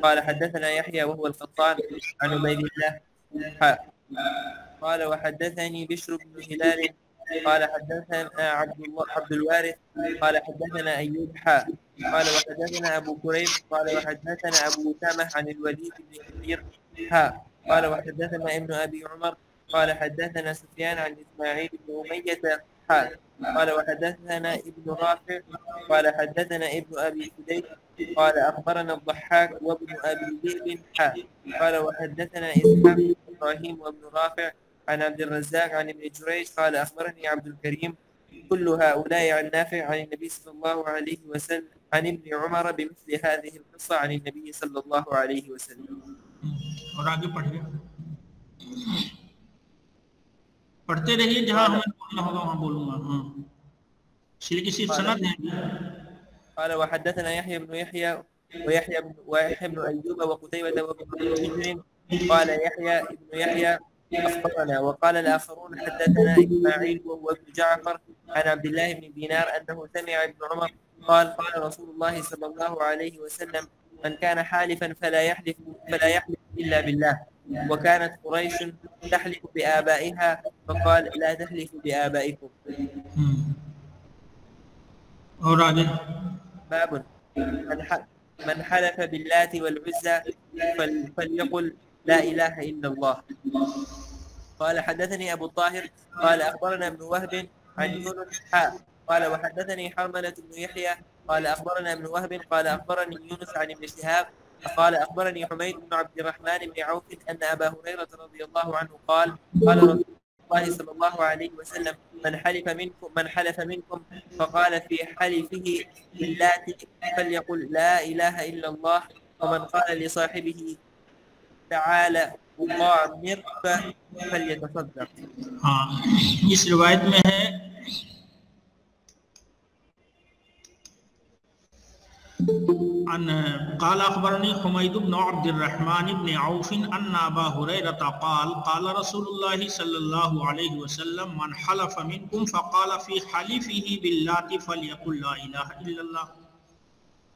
قال حدثنا يحيى وهو القطان عن عبيد الله قال وحدثني بشر بن هلال قال حدثنا عبد الوارث قال حدثنا أيوب قال وحدثنا أبو كريب قال وحدثنا أبو أسامة عن الوليد بن كثير قال وحدثنا ابن أبي عمر قال حدثنا سفيان عن إسماعيل بن أمية قال وحدثنا ابن رافع قال حدثنا ابن أبي فديك قال أخبرنا الضحاك وابن أبي ذئب قال وحدثنا إسحاق بن إبراهيم وابن رافع عن عبد الرزاق عن ابن جريج قال أخبرني عبد الكريم كل هؤلاء عن نافع عن النبي صلى الله عليه وسلم عن ابن عمر بمثل هذه القصة عن النبي صلى الله عليه وسلم. اور آگے پڑھیے، پڑھتے رہیے، جہاں ہمیں بولنا ہوگا وہاں بولوں گا. اس لیے کسی سند ہے. قال وحدثنا يحيى بن يحيى ويحيى بن أيوب وقتيبة وابن حجر قال يحيى بن يحيى أخبرنا وقال الآخرون حدثنا إسماعيل وهو ابن جعفر عن عبد الله بن دينار أنه سمع ابن عمر قال قال رسول الله صلى الله عليه وسلم من كان حالفا فلا يحلف إلا بالله وكانت قريش تحلف بآبائها فقال لا تحلفوا بآبائكم. اور آگے باب من حلف باللات والعزى فليقل لا إله إلا الله. قال حدثني أبو الطاهر قال أخبرنا ابن وهب عن يونس قال وحدثني حرملة بن يحيى قال أخبرنا ابن وهب قال أخبرني يونس عن ابن شهاب قال أخبرني حميد بن عبد الرحمن بن عوف أن أبا هريرة رضي الله عنه قال رسول الله صلى الله عليه وسلم من حلف منكم فقال في حلفه باللات فليقل لا إله إلا الله ومن قال لصاحبه تعالى أقامر فليتصدق. اس روایت میں ہے قال أخبرني حميد بن عبد الرحمن بن عوف أن أبا هريرة قال قال رسول الله صلى الله عليه وسلم من حلف منكم فقال في حلفه باللات فليقل لا إله إلا الله.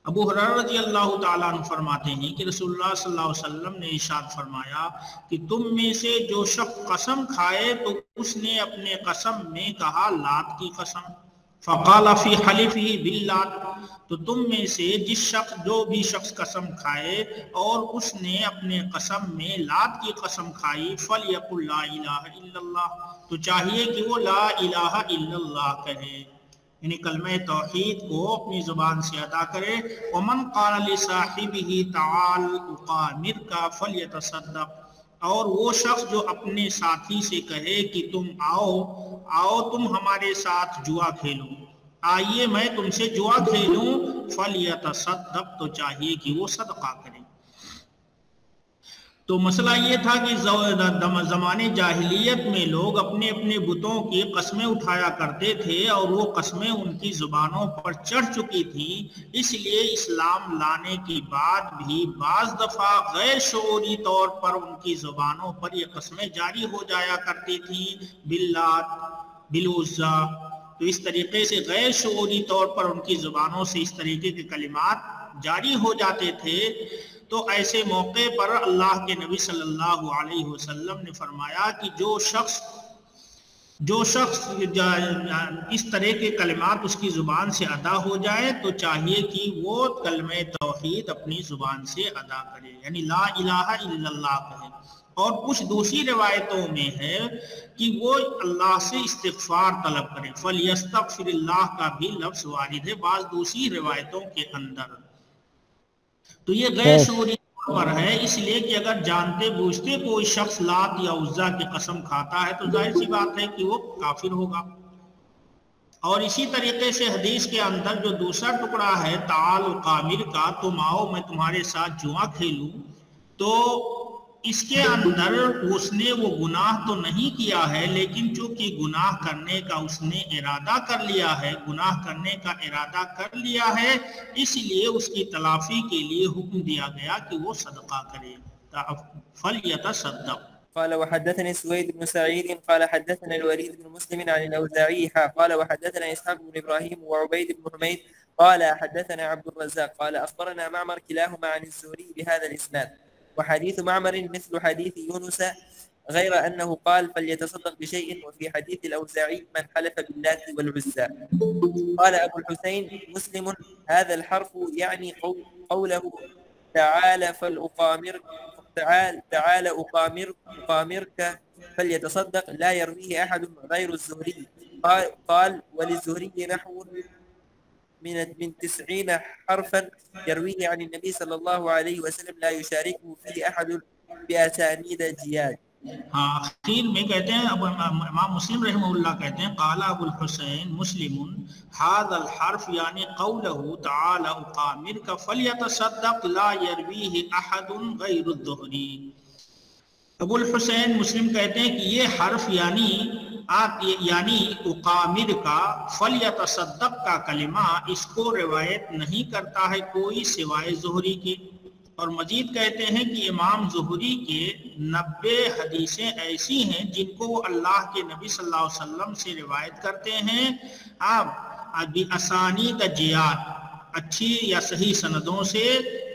ابو ہریرہ رضی اللہ تعالیٰ عنہ فرماتے ہیں کہ رسول اللہ صلی اللہ علیہ وسلم نے ارشاد فرمایا کہ تم میں سے جو شخص قسم کھائے تو اس نے اپنے قسم میں کہا لات کی قسم. فقال فی حلفہ باللات، تو تم میں سے جو بھی شخص قسم کھائے اور اس نے اپنے قسم میں لات کی قسم کھائی فلیقل لا الہ الا اللہ، تو چاہیے کہ وہ لا الہ الا اللہ کہے، یعنی کلمہ توحید کو اپنی زبان سے ادا کرے. ومن قال لصاحبہ تعال اقامرک فلیتصدق، اور وہ شخص جو اپنے ساتھی سے کہے کہ تم آؤ تم ہمارے ساتھ جوا کھیلو، آئیے میں تم سے جوا کھیلوں، فلیتصدق، تو چاہیے کہ وہ صدقہ کرے. تو مسئلہ یہ تھا کہ زمانے جاہلیت میں لوگ اپنے اپنے بتوں کی قسمیں اٹھایا کرتے تھے اور وہ قسمیں ان کی زبانوں پر چڑھ چکی تھیں، اس لیے اسلام لانے کے بعد بھی بعض دفعہ غیر شعوری طور پر ان کی زبانوں پر یہ قسمیں جاری ہو جایا کرتی تھیں، باللات بالعزیٰ. تو اس طریقے سے غیر شعوری طور پر ان کی زبانوں سے اس طریقے کے کلمات جاری ہو جاتے تھے. تو ایسے موقع پر اللہ کے نبی صلی اللہ علیہ وسلم نے فرمایا کہ جو شخص اس طرح کے کلمات اس کی زبان سے ادا ہو جائے تو چاہیے کہ وہ کلمہ توحید اپنی زبان سے ادا کرے، یعنی لا الہ الا اللہ کہے. اور کچھ دوسری روایتوں میں ہے کہ وہ اللہ سے استغفار طلب کرے، فلیستغفر اللہ کا بھی لفظ وارد ہے بعض دوسری روایتوں کے اندر. تو یہ غیر شعوری پر ہے، اس لیے کہ اگر جانتے بوجھتے کوئی شخص لات یا عزیٰ کی قسم کھاتا ہے تو ظاہر سی بات ہے کہ وہ کافر ہوگا. اور اسی طریقے سے حدیث کے اندر جو دوسرا ٹکڑا ہے تعال اقامر کا، تم آؤ میں تمہارے ساتھ جوا کھیلوں، تو اس کے اندر اس نے وہ گناہ تو نہیں کیا ہے، لیکن چونکہ گناہ کرنے کا اس نے ارادہ کر لیا ہے، اس لیے اس کی تلافی کے لیے حکم دیا گیا کہ وہ صدقہ کرے، فلیتصدق. قال وحدثني سويد بن سعيد قال حدثنا الوليد بن مسلم عن الأوزاعي قال وحدثنا إسحاق بن إبراهيم وعبيد بن حميد قال حدثنا عبد الرزاق قال أخبرنا معمر كلاهما عن الزهري بهذا الإسناد وحديث معمر مثل حديث يونس غير أنه قال فليتصدق بشيء وفي حديث الأوزاعي من حلف باللات والعزى. قال أبو الحسين مسلم هذا الحرف يعني قوله تعال أقامرك فليتصدق لا يرويه أحد غير الزهري. قال وللزهري نحو من 90 حرفا يرويه عن النبي صلى الله عليه وسلم لا يشاركه فيه أحد بأسانيد جياد. ہاں اخیر میں کہتے ہیں امام مسلم رحمہ اللہ کہتے ہیں قال ابو الحسین مسلم هذا الحرف یعنی قوله تعالى اقامرك فليتصدق لا يرويه احد غیر الزهري. ابو الحسین مسلم کہتے ہیں کہ یہ حرف یعنی اقامر کا فلیتصدق کا کلمہ اس کو روایت نہیں کرتا ہے کوئی سوائے زہری کی. اور مزید کہتے ہیں کہ امام زہری کے 90 حدیثیں ایسی ہیں جن کو وہ اللہ کے نبی صلی اللہ علیہ وسلم سے روایت کرتے ہیں آپ اسانید جیاد اچھی یا صحیح سندوں سے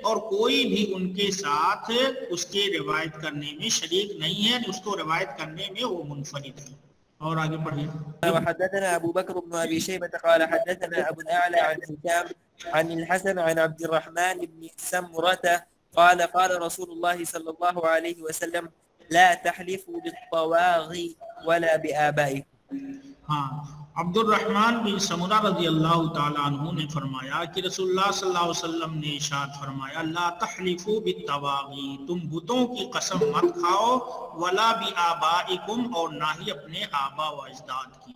اور کوئی بھی ان کے ساتھ اس کے روایت کرنے میں شریک نہیں ہے اس کو روایت کرنے میں وہ منفرد ہے. اور آگے پڑھیں. وحدثنا ابو بكر بن ابي شيبه قال حدثنا ابو الاعلى عن هشام عن الحسن عن عبد الرحمن بن سمرة قال قال رسول الله صلى الله عليه وسلم لا تحلفوا بالطواغي ولا بآبائكم. ہاں عبد الرحمن بن سمرہ رضی اللہ تعالیٰ عنہ نے فرمایا کہ رسول اللہ صلی اللہ علیہ وسلم نے ارشاد فرمایا لا تحلفوا بالطواغی تم بتوں کی قسم مت کھاؤ ولا بآبائکم اور نہ ہی اپنے آبا و اجداد کی.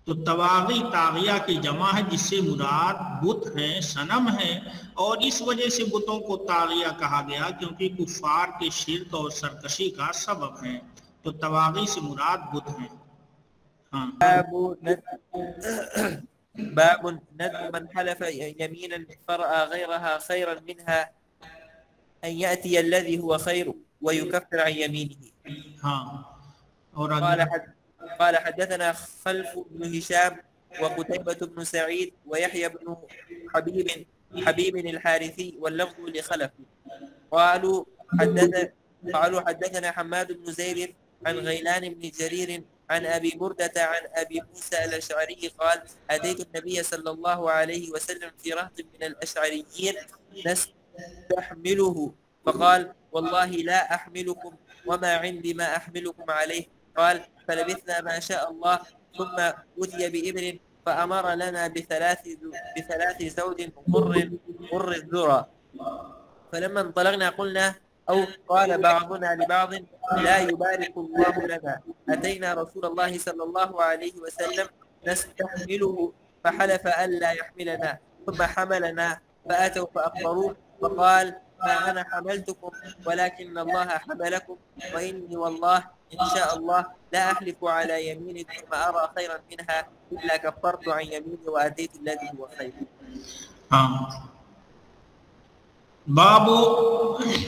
تو طواغی طاغیہ کی جمع ہے جس سے مراد بت ہیں صنم ہیں اور اس وجہ سے بتوں کو طاغیہ کہا گیا کیونکہ کفار کے شرک اور سرکشی کا سبب ہیں. تو طواغی سے مراد بت ہیں. باب ندب من حلف يمينا فرأى غيرها خيرا منها أن يأتي الذي هو خير ويكفر عن يمينه. قال حدثنا خلف بن هشام وقتيبة بن سعيد ويحيى بن حبيب الحارثي واللفظ لخلف. قالوا حدثنا حماد بن زيد عن غيلان بن جرير عن أبي بردة عن أبي موسى الأشعري قال أتيت النبي صلى الله عليه وسلم في رهط من الأشعريين نستحمله فقال والله لا أحملكم وما عندي ما أحملكم عليه. قال فلبثنا ما شاء الله ثم أتي بإبل فأمر لنا بثلاث زود مر الذرى فلما انطلقنا قلنا أو قال بعضنا لبعض لا يبارك الله لنا. أتينا رسول الله صلى الله عليه وسلم نستحمله فحلف ألا يحملنا ثم حملنا فأتوا فأخبروه فقال ما أنا حملتكم ولكن الله حملكم وإني والله إن شاء الله لا أحلف على يمين ثم أرى خيرا منها إلا كفرت عن يميني وأتيت الذي هو خير. باب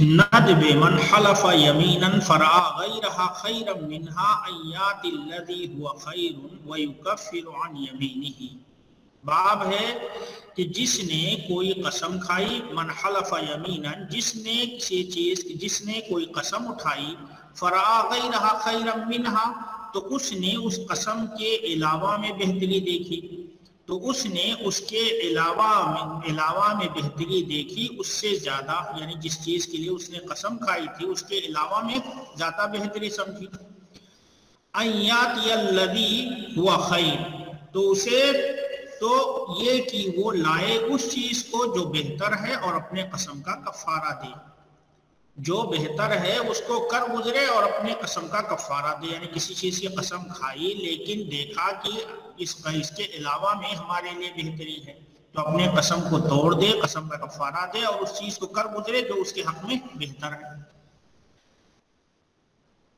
ندب من حلف یمینا فرأى غیرها خیرا منها ان یاتی الذی هو خیر ویکفر عن یمینہ. باب ہے کہ جس نے کوئی قسم کھائی من حلف یمینا جس نے کسی چیز جس نے کوئی قسم اٹھائی فرأى غیرها خیرا منها تو اس نے اس قسم کے علاوہ میں بہتری دیکھی تو اس نے اس کے علاوہ میں بہتری دیکھی اس سے زیادہ یعنی جس چیز کے لیے اس نے قسم کھائی تھی اس کے علاوہ میں زیادہ بہتری سمجھی. ان یاتی الذی هو خیر تو اسے تو یہ کہ وہ لائے اس چیز کو جو بہتر ہے اور اپنے قسم کا کفارہ دے. جو بہتر ہے اس کو کر گزرے اور اپنے قسم کا کفارہ دے. یعنی کسی چیز کی قسم کھائی لیکن دیکھا کہ اس کے علاوہ میں ہمارے لیے بہتری ہے تو اپنے قسم کو توڑ دے قسم کا کفارہ دے اور اس چیز کو کر گزرے جو اس کے حق میں بہتر ہے.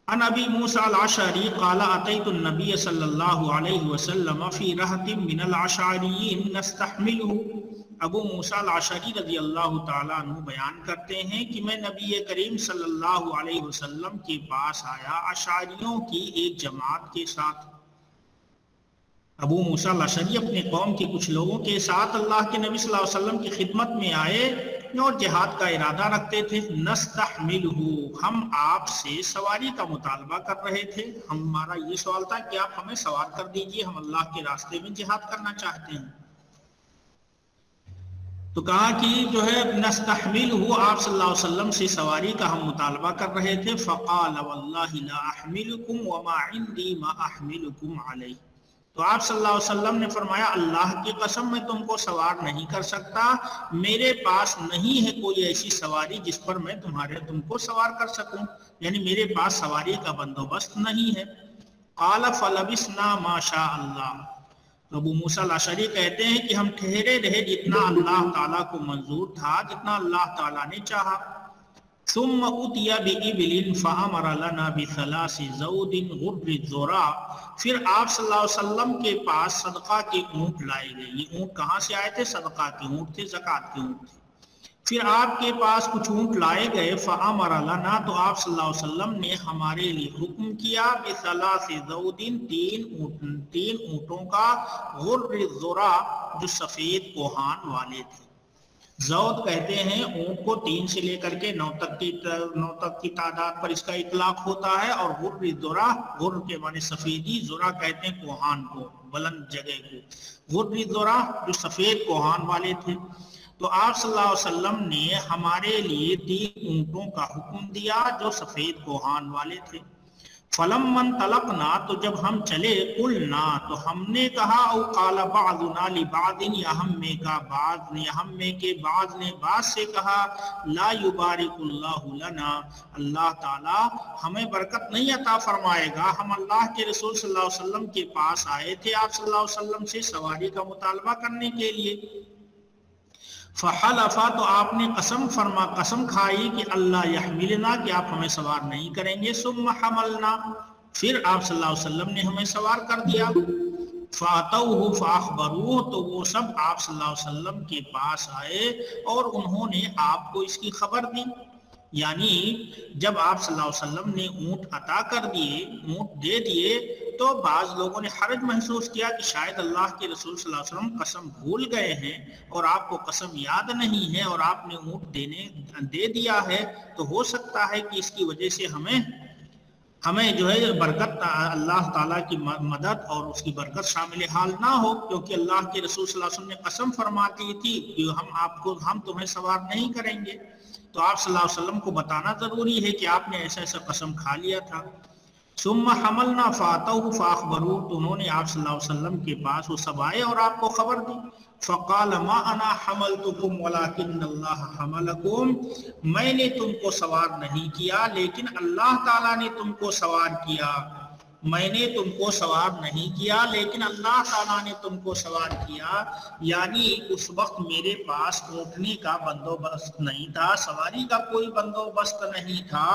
عن ابی موسیٰ الاشعری قال اتیت النبی صلی اللہ علیہ وسلم فی رہط من الاشعریین نستحملہ. ابو موسیٰ الاشعری رضی اللہ تعالیٰ عنہ بیان کرتے ہیں کہ میں نبی کریم صلی اللہ علیہ وسلم کے پاس آیا اشعریوں کی ایک جماعت کے ساتھ. ابو موسیٰ الاشعری اپنے قوم کے کچھ لوگوں کے ساتھ اللہ کے نبی صلی اللہ علیہ وسلم کی خدمت میں آئے اور جہاد کا ارادہ رکھتے تھے. نستحملہ، ہم آپ سے سواری کا مطالبہ کر رہے تھے. ہمارا یہ سوال تھا کہ آپ ہمیں سوار کر دیجئے، ہم اللہ کے راستے میں جہاد کرنا چاہتے ہیں. تو کہا کہ جو ہے نستحملہ، آپ صلی اللہ علیہ وسلم سے سواری کا ہم مطالبہ کر رہے تھے. فقال واللہ لا احملکم وما عندي ما احملکم علیہ. تو آپ صلی اللہ علیہ وسلم نے فرمایا اللہ کی قسم میں تم کو سوار نہیں کر سکتا، میرے پاس نہیں ہے کوئی ایسی سواری جس پر میں تم کو سوار کر سکوں، یعنی میرے پاس سواری کا بندوبست نہیں ہے. قال فلبسنا ما شاء اللہ. تو ابو موسیٰ الاشعری کہتے ہیں کہ ہم ٹھہرے رہے جتنا اللہ تعالیٰ کو منظور تھا، جتنا اللہ تعالیٰ نے چاہا. ثم اتي بإبل فأمر لنا بثلاث زود غر الذراع. پھر آپ صلی اللہ علیہ وسلم کے پاس صدقہ کے اونٹ لائے گئے. یہ اونٹ کہاں سے آئے تھے؟ صدقہ کے اونٹ تھے، زکوٰۃ کے اونٹ تھے. پھر آپ کے پاس کچھ اونٹ لائے گئے. فأمر لنا، تو آپ صلی اللہ علیہ وسلم نے ہمارے لیے حکم کیا بثلاث زود، تین اونٹوں کا، غر الذراع، جو سفید کوہان والے تھے. زود کہتے ہیں اونٹ کو 3 سے لے کر کے 9 تک کی تعداد پر اس کا اطلاق ہوتا ہے. اور غر الذراع، غر کے معنی سفیدی، ذرا کہتے ہیں کوہان کو، بلند جگہ کو. غر الذراع جو سفید کوہان والے تھے. تو آپ صلی اللہ علیہ وسلم نے ہمارے لیے 3 اونٹوں کا حکم دیا جو سفید کوہان والے تھے. فلما انطلقنا، تو جب ہم چلے، قلنا، تو ہم نے کہا، او قال بعضنا لبعض، یا ہم میں کے بعض نے بعض سے کہا، لا یبارک اللہ لنا، اللہ تعالی ہمیں برکت نہیں عطا فرمائے گا. ہم اللہ کے رسول صلی اللہ علیہ وسلم کے پاس آئے تھے آپ صلی اللہ علیہ وسلم سے سواری کا مطالبہ کرنے کے لیے. فحلفا، تو آپ نے قسم کھائی کہ اللہ یحملنا، کہ آپ ہمیں سوار نہیں کریں گے. ثم حملنا، پھر آپ صلی اللہ علیہ وسلم نے ہمیں سوار کر دیا. فاتوہ فاخبروہ، تو وہ سب آپ صلی اللہ علیہ وسلم کے پاس آئے اور انہوں نے آپ کو اس کی خبر دی. یعنی جب آپ صلی اللہ علیہ وسلم نے اونٹ عطا کر دیے، اونٹ دے دیے، تو بعض لوگوں نے حرج محسوس کیا کہ شاید اللہ کے رسول صلی اللہ علیہ وسلم قسم بھول گئے ہیں اور آپ کو قسم یاد نہیں ہے اور آپ نے اونٹ دے دیا ہے، تو ہو سکتا ہے کہ اس کی وجہ سے ہمیں جو ہے برکت، اللہ تعالیٰ کی مدد اور اس کی برکت شامل حال نہ ہو، کیونکہ اللہ کے رسول صلی اللہ علیہ وسلم نے قسم فرماتی تھی کہ ہم تمہیں سوار نہیں کریں گے. تو آپ صلی اللہ علیہ وسلم کو بتانا ضروری ہے کہ آپ نے ایسا قسم کھا لیا تھا. ثم حملنا فاتوہ فاخبروہ، تو انہوں نے آپ صلی اللہ علیہ وسلم کے پاس وہ سب آئے اور آپ کو خبر دی. فقال ما انا حملتکم ولکن اللہ حملکم، میں نے تم کو سوار نہیں کیا لیکن اللہ تعالیٰ نے تم کو سوار کیا. میں نے تم کو سوار نہیں کیا لیکن اللہ تعالیٰ نے تم کو سوار کیا. یعنی اس وقت میرے پاس اونٹنے کا بندوبست نہیں تھا، سواری کا کوئی بندوبست نہیں تھا،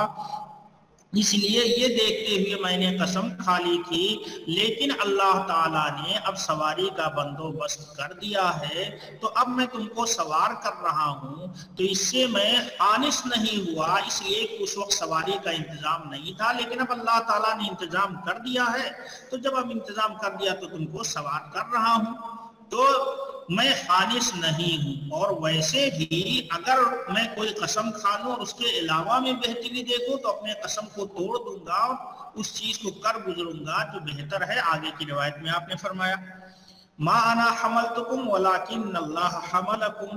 اس لیے یہ دیکھتے ہوئے میں نے قسم کھا لی تھی. لیکن اللہ تعالیٰ نے اب سواری کا بندوبست کر دیا ہے، تو اب میں تم کو سوار کر رہا ہوں، تو اس سے میں آنس نہیں ہوا، اس لیے کہ اس وقت سواری کا انتظام نہیں تھا، لیکن اب اللہ تعالیٰ نے انتظام کر دیا ہے، تو جب اب انتظام کر دیا تو تم کو سوار کر رہا ہوں، تو میں خالص نہیں ہوں. اور ویسے بھی اگر میں کوئی قسم کھا لوں اور اس کے علاوہ میں بہتری دیکھوں تو اپنے قسم کو توڑ دوں گا، اس چیز کو کر گزروں گا جو بہتر ہے. آگے کی روایت میں آپ نے فرمایا ما انا حملتکم ولکن اللہ حملکم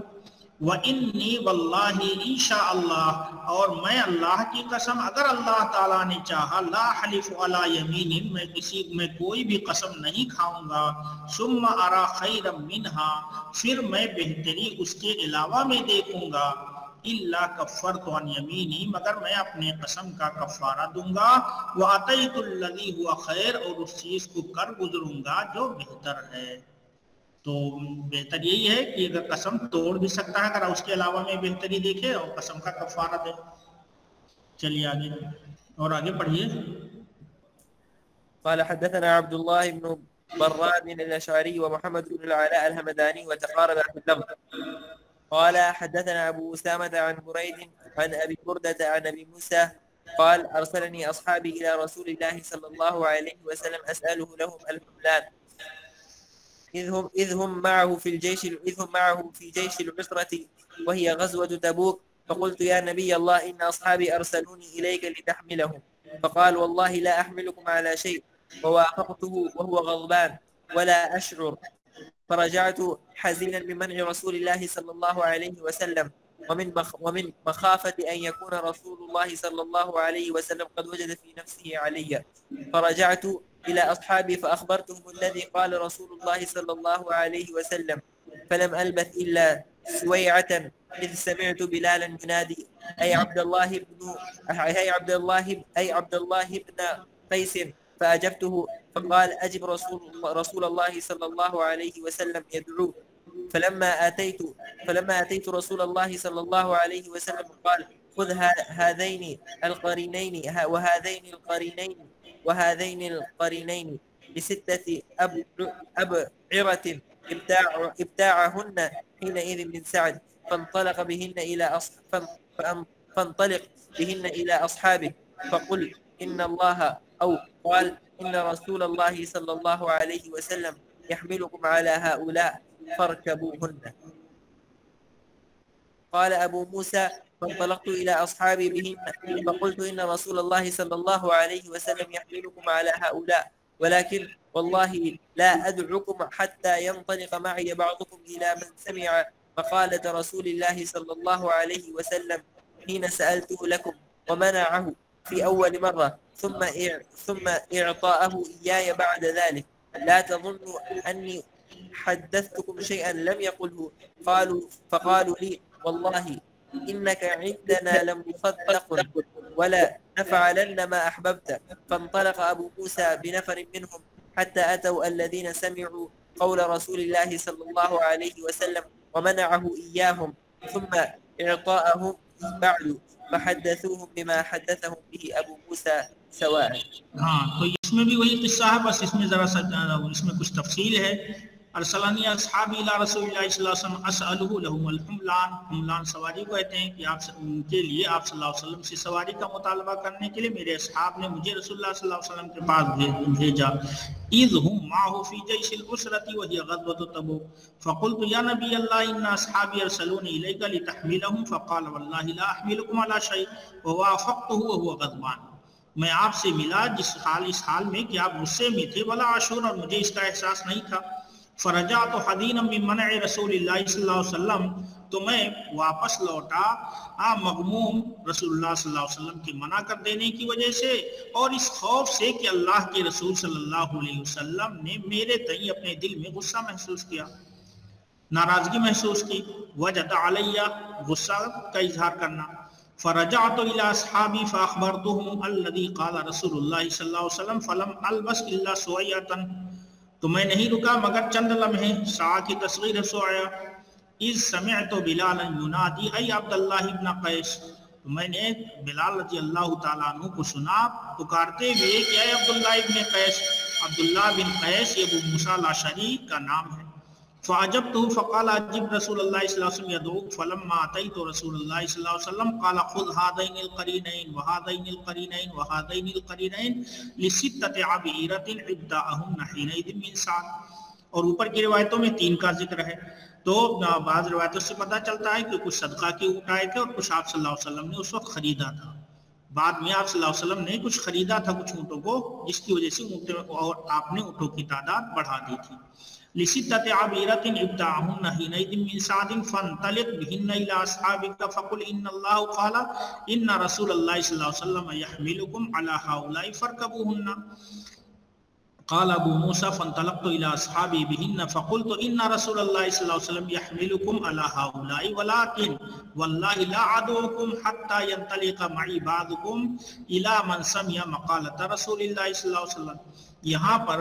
وانی واللہ انشاء اللہ، اور میں اللہ کی قسم، اگر اللہ تعالیٰ نے چاہا، لا حلف علی یمین، میں کوئی بھی قسم نہیں کھاؤں گا. ثم ارا خیرا منہا، پھر میں بہتری اس کے علاوہ میں دیکھوں گا. الا کفرت عن یمینی، مگر میں اپنے قسم کا کفارہ دوں گا. واتیت الذی هو خیر، اور اس چیز کو کر گزروں گا جو بہتر ہے. تو بہتر یہی ہے کہ اگر قسم توڑ بھی سکتا ہے، اگر اس کے علاوہ میں بہتری دیکھے اور قسم کا کفارہ دے. چلیے آگے اور آگے پڑھیے. قال حدثنا عبد الله بن براد الأشعري ومحمد بن العلاء الهمداني وتقارب في اللفظ. قال حدثنا أبو أسامة عن بريد عن أبي بردة عن أبي موسى قال أرسلني أصحابي إلى رسول الله صلى الله عليه وسلم أسأله لهم الحملان إذ هم معه في جيش العسرة وهي غزوة تبوك، فقلت يا نبي الله إن أصحابي أرسلوني إليك لتحملهم، فقال والله لا أحملكم على شيء، ووافقته وهو غضبان ولا أشعر، فرجعت حزينا بمنع رسول الله صلى الله عليه وسلم، ومن مخافة أن يكون رسول الله صلى الله عليه وسلم قد وجد في نفسه علي، فرجعت إلى أصحابي فأخبرتهم الذي قال رسول الله صلى الله عليه وسلم، فلم ألبث إلا سويعة إذ سمعت بلالا ينادي أي عبد الله بن قيس، فأجبته، فقال أجب رسول الله صلى الله عليه وسلم يدعوه، فلما أتيت رسول الله صلى الله عليه وسلم قال خذ هذين القرينين بستة أبعرة ابتاعهن حينئذ من سعد، فانطلق بهن إلى أصحابه، فقل إن الله أو قال إن رسول الله صلى الله عليه وسلم يحملكم على هؤلاء فاركبوهن. قال أبو موسى فانطلقت إلى أصحابي بهن فقلت إن رسول الله صلى الله عليه وسلم يحملكم على هؤلاء، ولكن والله لا أدعكم حتى ينطلق معي بعضكم إلى من سمع مقالة رسول الله صلى الله عليه وسلم حين سألته لكم ومنعه في أول مرة، ثم إعطاءه إياي بعد ذلك. لا تظنوا أني حدثتكم شيئا لم يقله. فقالوا لي والله إنك عندنا لمصدق ولا نفعلن ما أحببت. فانطلق أبو موسى بنفر منهم حتى أتوا الذين سمعوا قول رسول الله صلى الله عليه وسلم ومنعه إياهم، ثم إعطاءهم بعد فحدثوهم بما حدثهم به ابو موسى سواء. ہاں تو اس میں بھی وہی قصہ ہے، بس اس میں ذرا سا اس میں کچھ تفصیل ہے. ارسلانی اصحابی الى رسول اللہ صلی اللہ علیہ وسلم اسألہ لهم الحملان، حملان سواری کو کہتے ہیں کہ آپ ان کے لیے آپ صلی اللہ علیہ وسلم سے سواری کا مطالبہ کرنے کے لیے میرے اصحاب نے مجھے رسول اللہ صلی اللہ علیہ وسلم کے پاس بھیجا. اذ هم معه في جيش العسرة وهي غزوة تبوك فقلت يا نبي الله ان اصحابي ارسلوني اليك لتحملهم، فقال والله لا احملكم على شيء، ووافقته وهو غضبان. میں آپ سے ملا اس حال میں کہ آپ غصے میں تھے، ولا عشور، اور مجھے اس کا احساس نہیں تھا. فرجعت حدینا من منع رسول اللہ صلی اللہ علیہ وسلم، تو میں واپس لوٹا مغموم رسول اللہ صلی اللہ علیہ وسلم کی منع کر دینے کی وجہ سے، اور اس خوف سے کہ اللہ کے رسول صلی اللہ علیہ وسلم نے میرے تئیں اپنے دل میں غصہ محسوس کیا، ناراضگی محسوس کی. وجد علیہ، غصہ کا اظہار کرنا. فرجعت الى اصحابی فاخبرتهم الذي قال رسول اللہ صلی اللہ علیہ وسلم فلم البس الا سویعتا، تو میں نہیں رکا مگر چند لمحے، ساعہ کی تصغیر ہے سویا. اذ سمعت بلالا ینادی ای عبداللہ ابن قیس، تو میں نے بلال رضی اللہ تعالیٰ عنہ کو سنا پکارتے ہوئے کہ اے عبداللہ ابن قیس. عبداللہ بن قیس یہ ابو موسیٰ الاشعری کا نام ہے. فعجبته فقال اجب رسول اللہ صلی اللہ علیہ وسلم يدعوك، فلما اتيت رسول اللہ صلی اللہ علیہ وسلم قال خذ هذين القرينين وهذين القرينين وهذين القرينين لستة عبيرة عبداءهن حينئذ من سعد. اور اوپر کی روایتوں میں 3 کا ذکر ہے، تو بعض روایتوں سے پتہ چلتا ہے کہ کچھ صدقہ کے اونٹ آئے تھے اور کچھ آپ صلی اللہ علیہ وسلم نے اس وقت خریدا تھا. بعد میں آپ صلی اللہ علیہ وسلم نے کچھ خریدا تھا کچھ اونٹوں کو، جس کی وجہ سے اور آپ نے اونٹوں کی تعداد بڑھا دی تھی. لستة عبيرة ابتاعهن حينئذ من سعد فانطلق بهن إلى أصحابك فقل إن الله قال إن رسول الله صلى الله عليه وسلم يحملكم على هؤلاء فاركبوهن. قال ابو موسى فانطلقت الى اصحابي بهن فقلت ان رسول الله صلى الله عليه وسلم يحملكم على هؤلاء ولكن والله لا ادعوكم حتى ينطلق معي بعضكم الى من سمع مقالة رسول الله صلى الله عليه وسلم. یہاں پر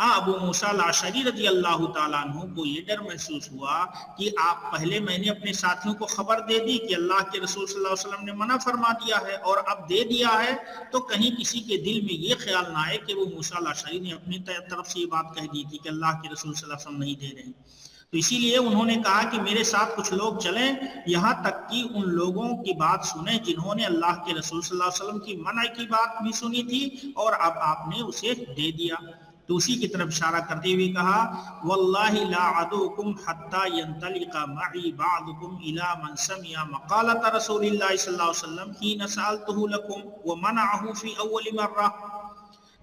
ابو موسیٰ الاشعری رضی اللہ تعالیٰ عنہ کو یہ ڈر محسوس ہوا کہ آپ پہلے میں نے اپنے ساتھیوں کو خبر دے دی کہ اللہ کے رسول صلی اللہ علیہ وسلم نے منع فرما دیا ہے، اور اب دے دیا ہے تو کہیں کسی کے دل میں یہ خیال نہ آئے کہ وہ موسیٰ الاشعری نے اپنی طرف سے یہ بات کہہ دی تھی کہ اللہ کے رسول صلی اللہ علیہ وسلم نہیں دے رہے. تو اسی لیے انہوں نے کہا کہ میرے ساتھ کچھ لوگ چلیں، یہاں تک کہ ان لوگوں کی بات سنیں جنہوں نے اللہ کے رسول صلی اللہ علیہ وسلم کی منع کی بات بھی سنی تھی اور اب آپ نے اسے دے دیا. تو اسی کی طرف اشارہ کرتے ہوئے کہا واللہ لا عدوکم حتی ینطلق معی بعضکم الی من سمع مقالۃ رسول اللہ صلی اللہ علیہ وسلم حین سألتہ لکم ومنعہ فی اول مرہ،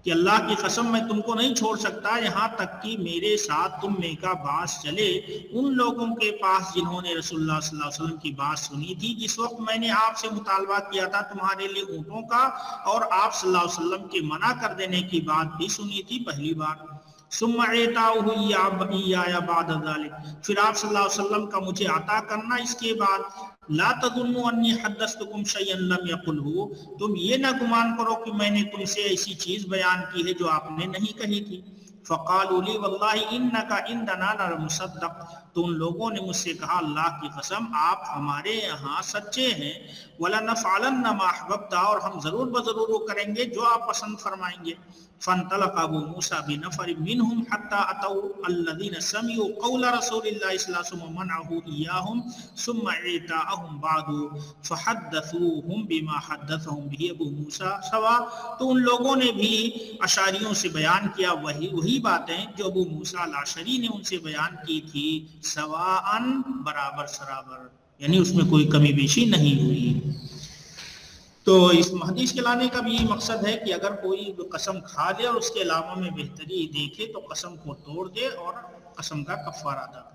کہ اللہ کی قسم میں تم کو نہیں چھوڑ سکتا یہاں تک کہ میرے ساتھ تم میں کا باس چلے ان لوگوں کے پاس جنہوں نے رسول اللہ صلی اللہ علیہ وسلم کی بات سنی تھی جس وقت میں نے آپ سے مطالبہ کیا تھا تمہارے لیے اونٹوں کا، اور آپ صلی اللہ علیہ وسلم کے منع کر دینے کی بات بھی سنی تھی پہلی بار۔ ثم اعطاؤہ ایایا بعد ذلک، پھر آپ صلی اللہ علیہ وسلم کا مجھے عطا کرنا اس کے بعد۔ لا تظنوا انی حدثتکم شیئا لم یقلہ، تم یہ نہ گمان کرو کہ میں نے تم سے ایسی چیز بیان کی ہے جو آپ نے نہیں کہی تھی۔ فقالوا لی واللہ انک عندنا لمصدق، تو ان لوگوں نے مجھ سے کہا اللہ کی قسم آپ ہمارے یہاں سچے ہیں۔ وَلَنَفْعَلَنَّ مَا أَحْبَبْتَ، اور ہم ضرور بضرور وہ کریں گے جو آپ پسند فرمائیں گے۔ فانطلق ابو موسیٰ بنفر منهم حتى اتوا الذين سمعوا قول رسول الله صلى الله عليه وسلم ومنعه اياهم ثم اعتاهم بعد فحدثوهم بما حدثهم به ابو موسیٰ سوا، تو ان لوگوں نے بھی اشعریوں سے بیان کیا وہی باتیں جو ابو موسیٰ الاشعری نے ان سے بیان کی تھی، سواء برابر سرابر، یعنی اس میں کوئی کمی بیشی نہیں ہوئی۔ تو اس حدیث کے لانے کا بھی یہی مقصد ہے کہ اگر کوئی قسم کھا لے اور اس کے علاوہ میں بہتری دیکھے تو قسم کو توڑ دے اور قسم کا کفارہ ادا کرے۔